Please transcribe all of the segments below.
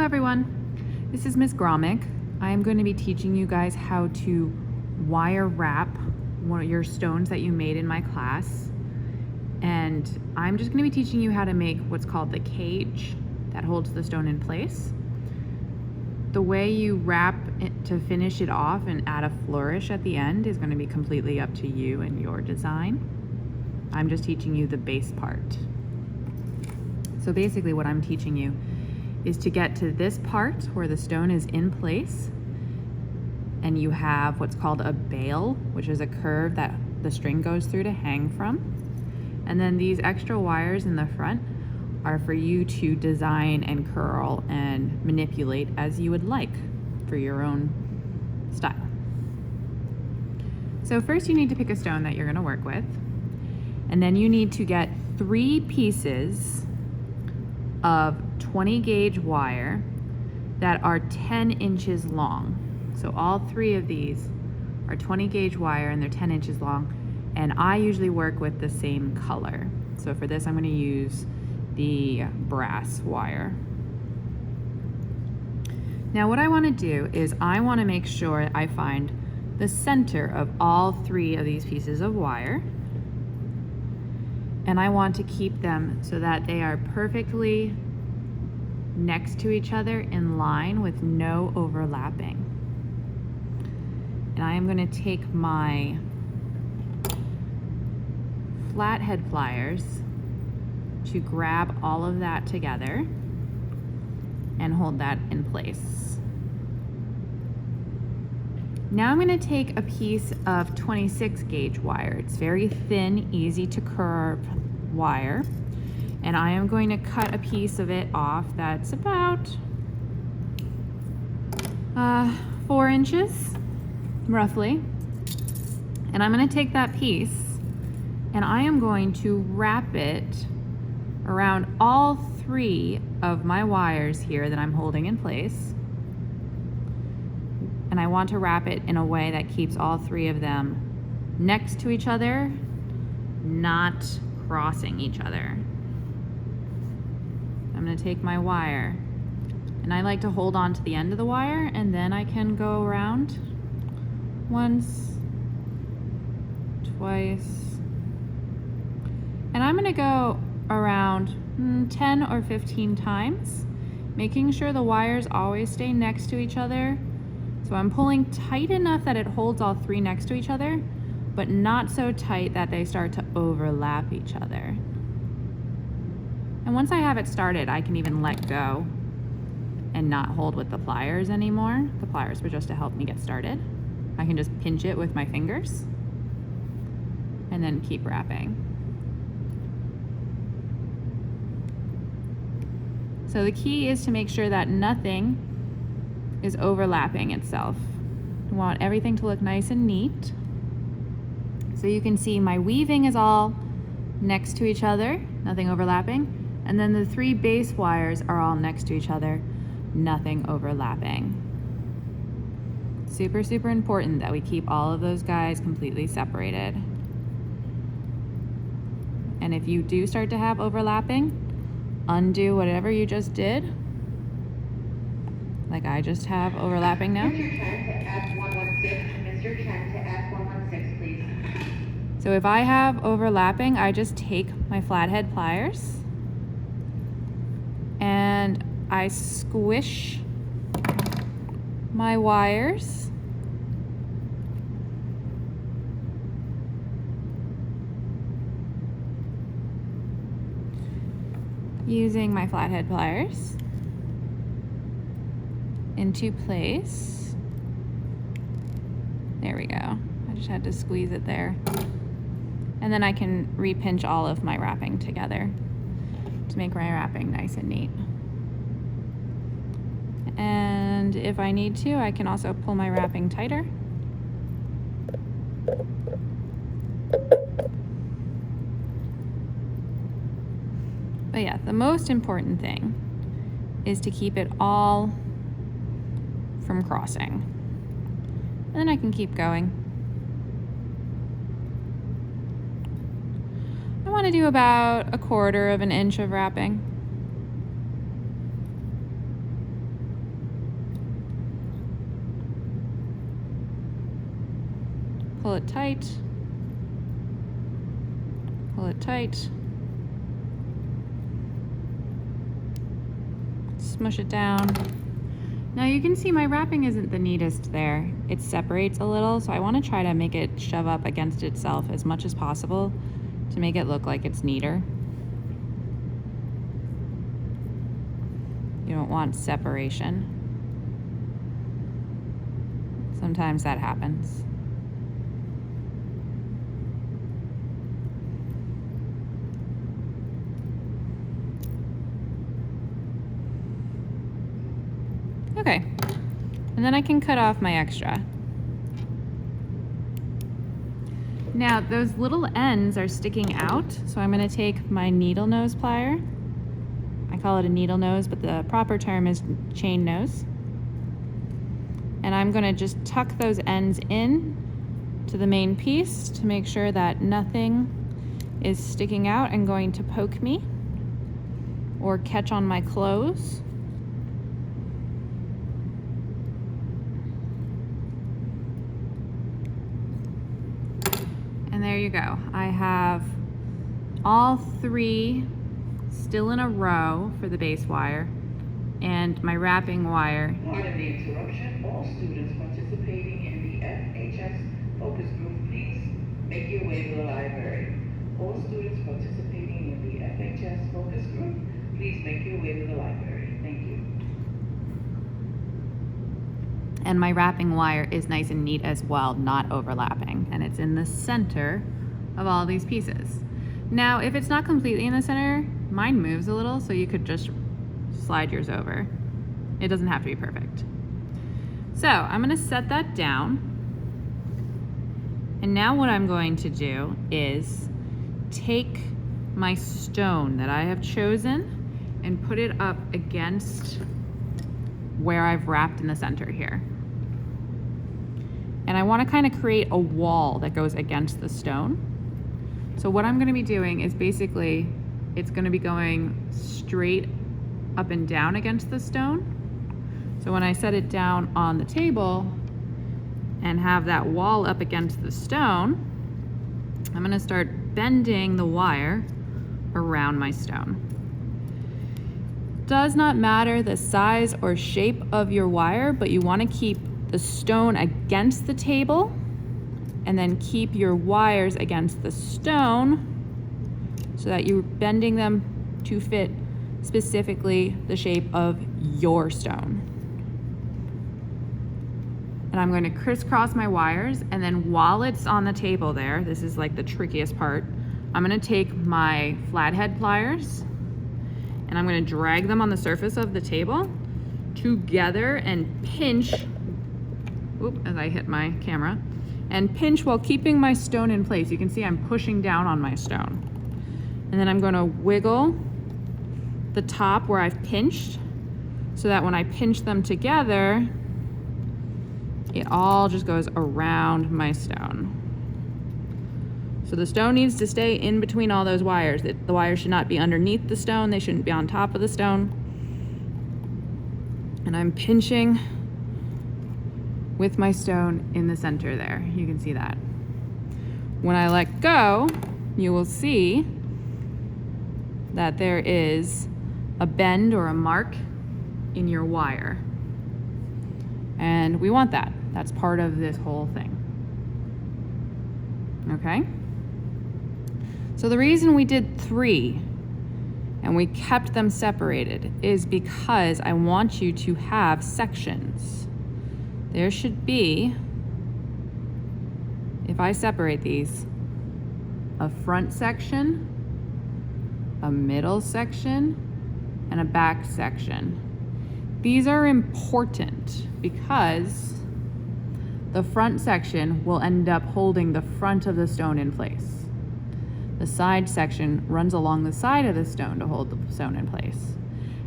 everyone, this is Miss Gromick. I am going to be teaching you guys how to wire wrap one of your stones that you made in my class. And I'm just going to be teaching you how to make what's called the cage that holds the stone in place. The way you wrap it to finish it off and add a flourish at the end is going to be completely up to you and your design. I'm just teaching you the base part. So basically what I'm teaching you is to get to this part where the stone is in place and you have what's called a bail, which is a curve that the string goes through to hang from. And then these extra wires in the front are for you to design and curl and manipulate as you would like for your own style. So first you need to pick a stone that you're going to work with, and then you need to get 3 pieces of 20 gauge wire that are 10 inches long. So all 3 of these are 20 gauge wire and they're 10 inches long, and I usually work with the same color. So for this I'm going to use the brass wire. Now what I want to do is I want to make sure I find the center of all 3 of these pieces of wire, and I want to keep them so that they are perfectly next to each other in line with no overlapping. And I am going to take my flathead pliers to grab all of that together and hold that in place. Now I'm going to take a piece of 26 gauge wire. It's very thin, easy to curve wire, and I am going to cut a piece of it off that's about 4 inches roughly. And I'm going to take that piece and I am going to wrap it around all 3 of my wires here that I'm holding in place. And I want to wrap it in a way that keeps all 3 of them next to each other, not crossing each other. I'm going to take my wire, and I like to hold on to the end of the wire, and then I can go around once, twice, and I'm going to go around 10 or 15 times, making sure the wires always stay next to each other. So I'm pulling tight enough that it holds all 3 next to each other, but not so tight that they start to overlap each other. And once I have it started, I can even let go and not hold with the pliers anymore. The pliers were just to help me get started. I can just pinch it with my fingers and then keep wrapping. So the key is to make sure that nothing is overlapping itself. I want everything to look nice and neat. So you can see my weaving is all next to each other, nothing overlapping. And then the 3 base wires are all next to each other, nothing overlapping. Super, super important that we keep all of those guys completely separated. And if you do start to have overlapping, undo whatever you just did. Like I just have overlapping now. Mr. Chen to add 116. Mr. Chen to add 116, please. So if I have overlapping, I just take my flathead pliers and I squish my wires using my flathead pliers into place. There we go. I just had to squeeze it there. And then I can repinch all of my wrapping together to make my wrapping nice and neat. And if I need to, I can also pull my wrapping tighter. But yeah, the most important thing is to keep it all from crossing. And then I can keep going. I want to do about 1/4 of an inch of wrapping. Pull it tight. Pull it tight. Smush it down. Now you can see my wrapping isn't the neatest there. It separates a little, so I want to try to make it shove up against itself as much as possible to make it look like it's neater. You don't want separation. Sometimes that happens. Okay, and then I can cut off my extra. Now those little ends are sticking out, so I'm going to take my needle nose plier. I call it a needle nose, but the proper term is chain nose. And I'm going to just tuck those ends in to the main piece to make sure that nothing is sticking out and going to poke me or catch on my clothes. And there you go. I have all three still in a row for the base wire and my wrapping wire. Pardon the interruption. All students participating in the FHS focus group, please make your way to the library. All students participating in the FHS focus group, please make your way to the library. Thank you. And my wrapping wire is nice and neat as well, not overlapping. And it's in the center of all these pieces. Now, if it's not completely in the center, mine moves a little, so you could just slide yours over. It doesn't have to be perfect. So I'm gonna set that down. And now what I'm going to do is take my stone that I have chosen and put it up against where I've wrapped in the center here. And I want to kind of create a wall that goes against the stone. So what I'm going to be doing is basically, it's going to be going straight up and down against the stone. So when I set it down on the table and have that wall up against the stone, I'm going to start bending the wire around my stone. Does not matter the size or shape of your wire, but you want to keep the stone against the table and then keep your wires against the stone so that you're bending them to fit specifically the shape of your stone. And I'm going to crisscross my wires, and then while it's on the table there, this is like the trickiest part, I'm going to take my flathead pliers and I'm going to drag them on the surface of the table together and pinch, as I hit my camera, and pinch while keeping my stone in place. You can see I'm pushing down on my stone. And then I'm going to wiggle the top where I've pinched so that when I pinch them together, it all just goes around my stone. So the stone needs to stay in between all those wires. The wires should not be underneath the stone. They shouldn't be on top of the stone. And I'm pinching with my stone in the center there. You can see that. When I let go, you will see that there is a bend or a mark in your wire. And we want that. That's part of this whole thing. Okay? So the reason we did 3 and we kept them separated is because I want you to have sections. There should be, if I separate these, a front section, a middle section, and a back section. These are important because the front section will end up holding the front of the stone in place. The side section runs along the side of the stone to hold the stone in place.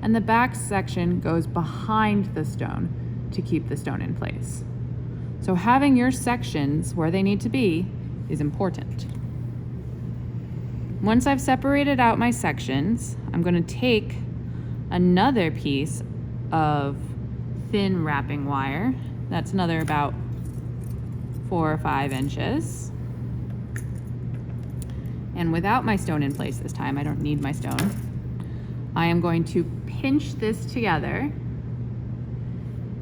And the back section goes behind the stone to keep the stone in place. So having your sections where they need to be is important. Once I've separated out my sections, I'm going to take another piece of thin wrapping wire. That's another about 4 or 5 inches. And without my stone in place this time, I don't need my stone, I am going to pinch this together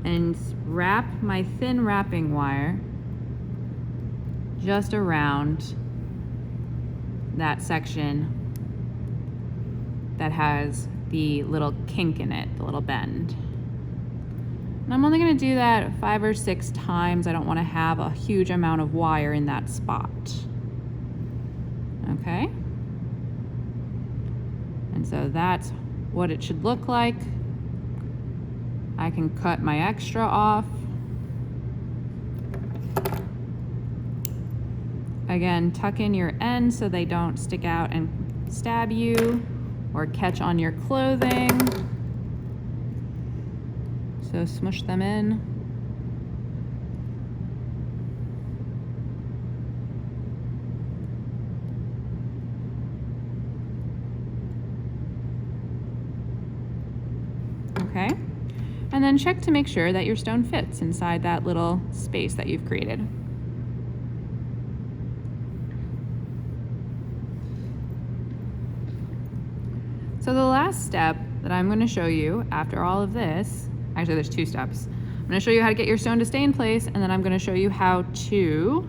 and wrap my thin wrapping wire just around that section that has the little kink in it, the little bend. And I'm only going to do that 5 or 6 times. I don't want to have a huge amount of wire in that spot. Okay? And so that's what it should look like. I can cut my extra off. Again, tuck in your ends so they don't stick out and stab you or catch on your clothing. So smush them in. Okay, and then check to make sure that your stone fits inside that little space that you've created. So the last step that I'm going to show you after all of this, actually there's 2 steps. I'm going to show you how to get your stone to stay in place, and then I'm going to show you how to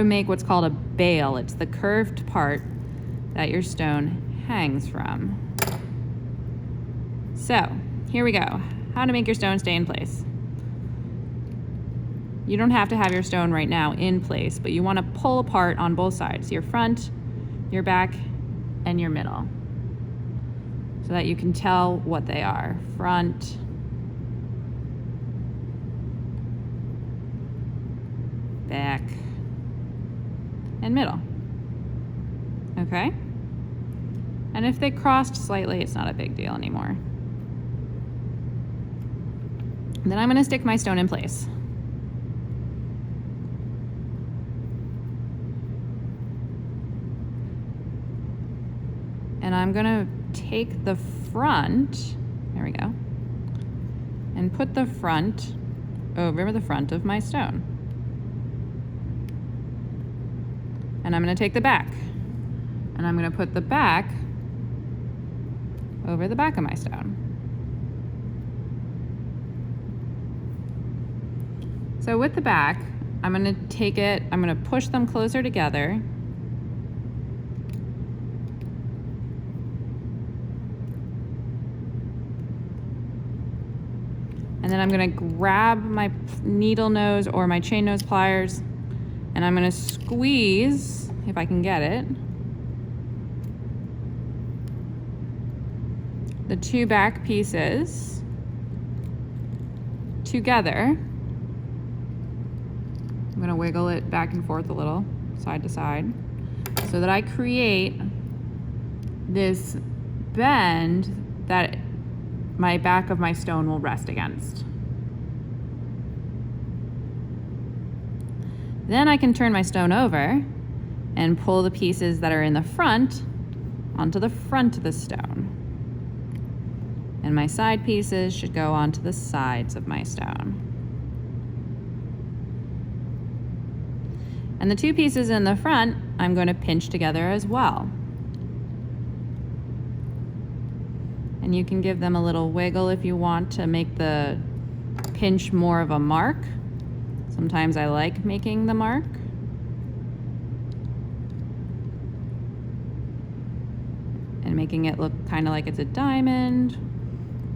make what's called a bail. It's the curved part that your stone hangs from. So here we go. How to make your stone stay in place. You don't have to have your stone right now in place, but you want to pull apart on both sides, your front, your back, and your middle, so that you can tell what they are. Front, back, and middle. Okay? And if they crossed slightly, it's not a big deal anymore. And then I'm going to stick my stone in place. And I'm going to take the front, there we go, and put the front over the front of my stone. And I'm going to take the back, and I'm going to put the back over the back of my stone. So with the back, I'm going to take it, I'm going to push them closer together. And then I'm going to grab my needle nose or my chain nose pliers, and I'm going to squeeze, if I can get it, the 2 back pieces together. I'm going to wiggle it back and forth a little, side to side, so that I create this bend that my back of my stone will rest against. Then I can turn my stone over and pull the pieces that are in the front onto the front of the stone. And my side pieces should go onto the sides of my stone. And the 2 pieces in the front, I'm going to pinch together as well. And you can give them a little wiggle if you want to make the pinch more of a mark. Sometimes I like making the mark. And making it look kind of like it's a diamond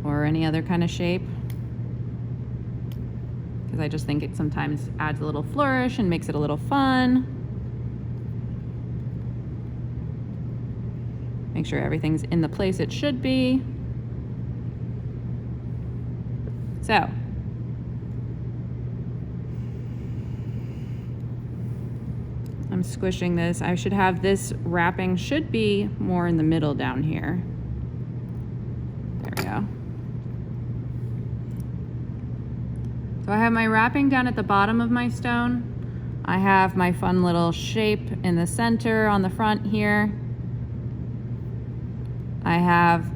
or any other kind of shape. Because I just think it sometimes adds a little flourish and makes it a little fun. Make sure everything's in the place it should be. So, I'm squishing this. I should have this wrapping should be more in the middle down here. There we go. So I have my wrapping down at the bottom of my stone. I have my fun little shape in the center on the front here. I have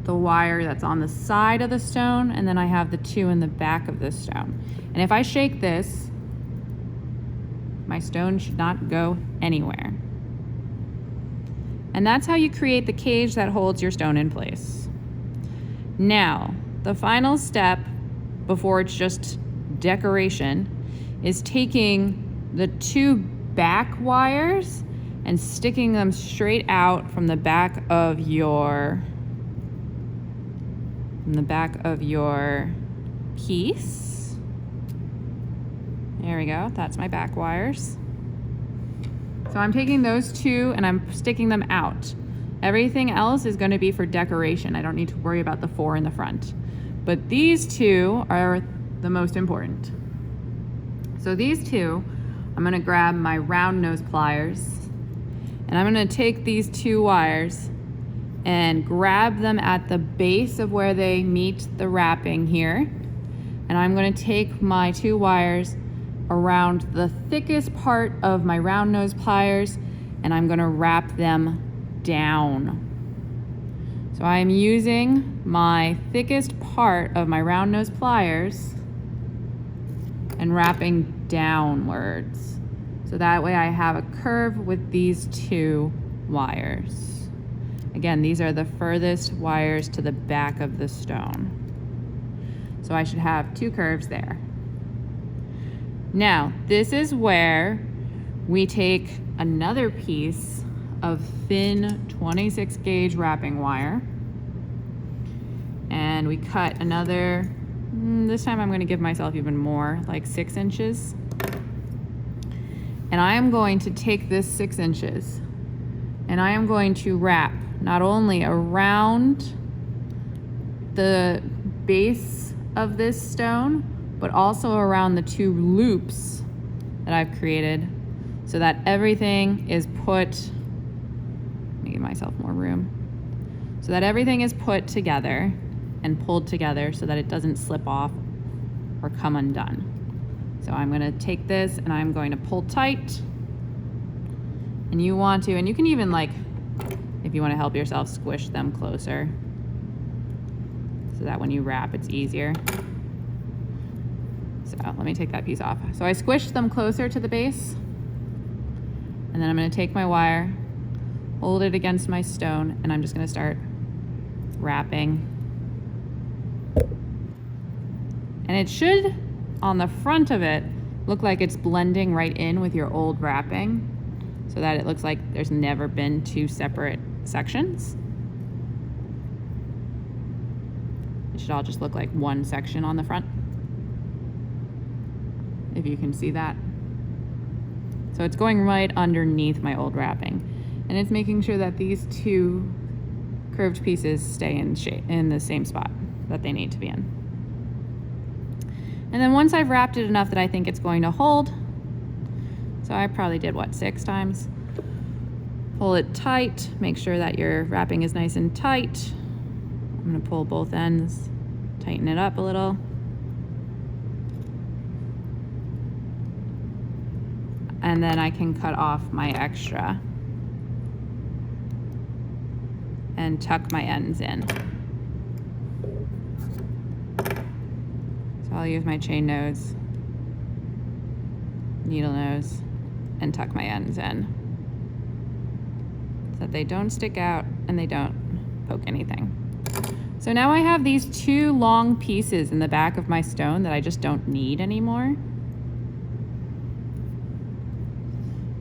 the wire that's on the side of the stone, and then I have the 2 in the back of the stone. And if I shake this, my stone should not go anywhere. And that's how you create the cage that holds your stone in place. Now, the final step before it's just decoration is taking the 2 back wires and sticking them straight out from the back of your piece. There we go. That's my back wires. So I'm taking those 2 and I'm sticking them out. Everything else is going to be for decoration. I don't need to worry about the 4 in the front. But these 2 are the most important. So these 2, I'm going to grab my round nose pliers and I'm going to take these 2 wires and grab them at the base of where they meet the wrapping here. And I'm going to take my 2 wires around the thickest part of my round nose pliers and I'm going to wrap them down. So I am using my thickest part of my round nose pliers and wrapping downwards. So that way I have a curve with these 2 wires. Again, these are the furthest wires to the back of the stone. So I should have 2 curves there. Now, this is where we take another piece of thin 26 gauge wrapping wire and we cut another, this time I'm going to give myself even more, like 6 inches. And I am going to take this 6 inches and I am going to wrap not only around the base of this stone, but also around the 2 loops that I've created so that everything is put, let me give myself more room, so that everything is put together and pulled together so that it doesn't slip off or come undone. So I'm going to take this and I'm going to pull tight, and you want to, and you can even, like, if you want to help yourself, squish them closer so that when you wrap it's easier. So let me take that piece off. So I squished them closer to the base, and then I'm going to take my wire, hold it against my stone, and I'm just going to start wrapping. And it should, on the front of it, look like it's blending right in with your old wrapping so that it looks like there's never been 2 separate sections. It should all just look like one section on the front, if you can see that. So it's going right underneath my old wrapping, and it's making sure that these 2 curved pieces stay in shape, in the same spot that they need to be in. And then once I've wrapped it enough that I think it's going to hold, so I probably did, what, 6 times? Pull it tight, make sure that your wrapping is nice and tight. I'm gonna pull both ends, tighten it up a little. And then I can cut off my extra and tuck my ends in. So I'll use my chain nose, needle nose, and tuck my ends in so that they don't stick out and they don't poke anything. So now I have these 2 long pieces in the back of my stone that I just don't need anymore.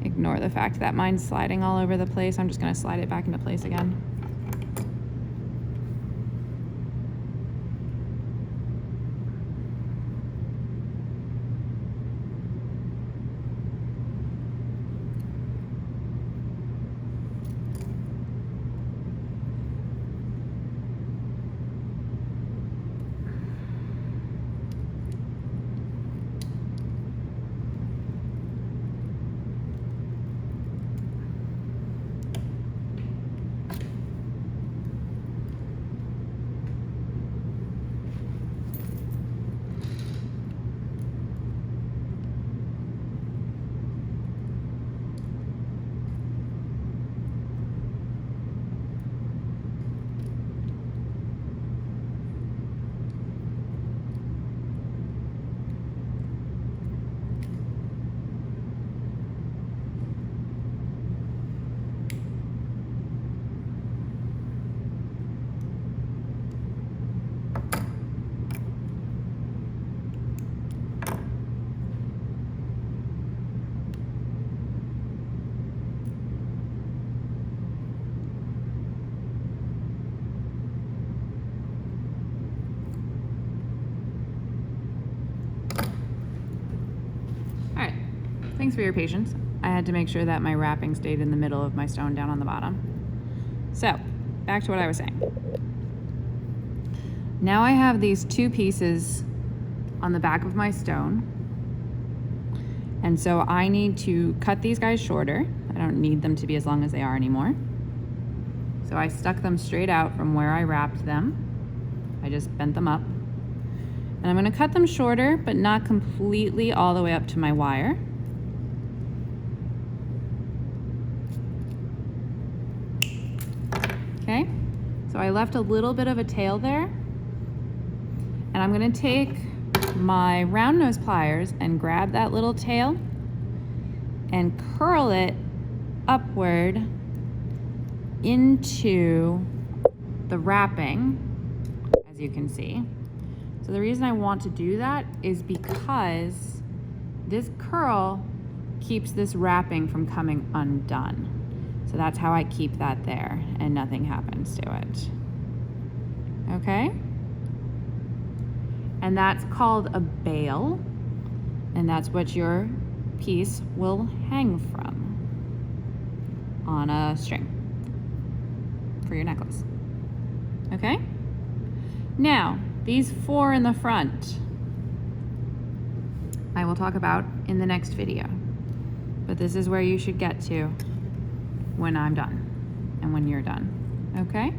Ignore the fact that mine's sliding all over the place. I'm just going to slide it back into place again. Thanks for your patience. I had to make sure that my wrapping stayed in the middle of my stone down on the bottom. So, back to what I was saying. Now I have these two pieces on the back of my stone. And so I need to cut these guys shorter. I don't need them to be as long as they are anymore. So I stuck them straight out from where I wrapped them. I just bent them up. And I'm gonna cut them shorter, but not completely all the way up to my wire. Okay, so I left a little bit of a tail there. And I'm gonna take my round nose pliers and grab that little tail and curl it upward into the wrapping, as you can see. So the reason I want to do that is because this curl keeps this wrapping from coming undone. So that's how I keep that there and nothing happens to it. Okay? And that's called a bail, and that's what your piece will hang from on a string for your necklace. Okay? Now, these four in the front, I will talk about in the next video. But this is where you should get to when I'm done and when you're done. Okay?